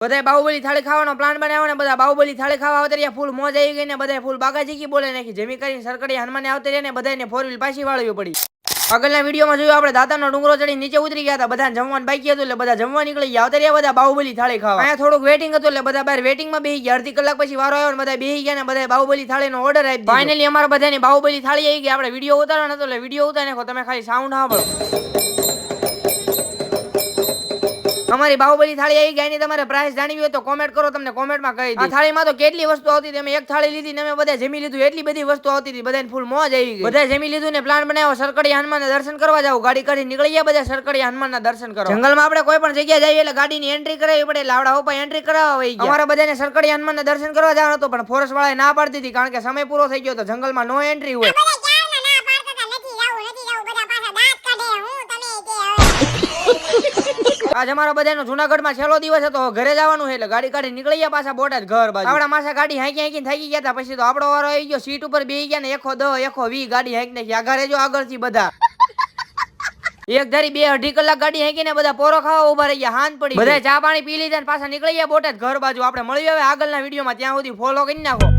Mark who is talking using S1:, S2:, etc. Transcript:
S1: બધા બાહુબલી થાળી ખાવાનો પ્લાન બનાવ્યો ને બધા બાહુબલી થાળી ખાવા આવતા રહ્યા. ફૂલ મોજ આવી ગઈ ને બધા ફૂલ બાગાજી બોલે નાખી. જેમી કરીને સરકડી હનુમાને આવતા રહ્યા ને બધાને 4 વ્હીલ પાછી વાળવી પડી. આગળના વિડીયોમાં જોયું આપણે દાદાનો ડુંગરો ચડી નીચે ઉતરી ગયા હતા. બધા જમવાનું બાકી હતું એટલે બધા જમવા નીકળી ગયા. આવતા રહ્યા બધા બાહુબલી થાળી ખાવા. અહીંયા થોડુંક વેટિંગ હતું એટલે બધા બહાર વેટિંગમાં બેસી ગયા. અડધી કલાક પછી વારો આવ્યો ને બધા બેસી ગયા ને બધા બાહુબલી થાળીનો ઓર્ડર આપી દીધો. ફાઇનલી અમારા બધાની બાહુબલી થાળી આવી ગઈ. આપણે વિડીયો ઉતારવાનો હતો એટલે વિડીયો ઉતારી નાખો. તમે ખાલી સાઉન્ડ સાંભળો. અમારી બાહુબલી થાળી આવી ગઈ. એની તમારે પ્રાઇસ જાણવી હોય તો કોમેન્ટ કરો, તમને કોમેન્ટમાં કહી દઈશ. આ થાળીમાં તો કેટલી વસ્તુ આવતી હતી. અમે એક થાળી લીધી ને અમે બધા જમી લીધું. એટલી બધી વસ્તુ આવતી હતી. બધાને ફૂલ મોજ આવી ગઈ. બધા જમી લીધું ને પ્લાન બનાવ્યો સરકડી હનુમાનના દર્શન કરવા જાવ. ગાડી કાઢી નીકળી ગયા બધા સરકડી હનુમાનના દર્શન કરવા. જંગલમાં આપણે કોઈ પણ જગ્યાએ જઈએ એટલે ગાડીની એન્ટ્રી કરાવી પડે. લાવડા ઉપર એન્ટ્રી કરાવવા વઈ ગયા. અમારા બધાને સરકડી હનુમાનના દર્શન કરવા જવાનું હતું પણ ફોરેસ્ટ વાળાએ ના પાડતી હતી કારણ કે સમય પૂરો થઈ ગયો તો જંગલમાં નો એન્ટ્રી હોય. આજ અમારા બધાનો જુનાગઢમાં છેલ્લો દિવસ હતો. ઘરે જવાનું છે એટલે ગાડી કાઢી નીકળી ગયા પાછા બોટાદ ઘર બાજુ. આપણા માસા ગાડી હાંકી થાકી ગયા હતા. પછી તો આપણો વારો આવી ગયો. સીટ ઉપર બેસી ગયા ને 110 120 ગાડી હાંકી નાખી. આગળ જો આગળથી બધા એક ધારી 2-2.5 કલાક ગાડી હાંકીને બધા પોરો ખાવા ઉભા રહી ગયા. હાંજ પડી બધા ચા પાણી પી લીધા ને પાછા નીકળી ગયા બોટાદ ઘર બાજુ. આપણે મળીએ હવે આગળના વિડીયોમાં. ત્યાં સુધી ફોલો કરી નાખો.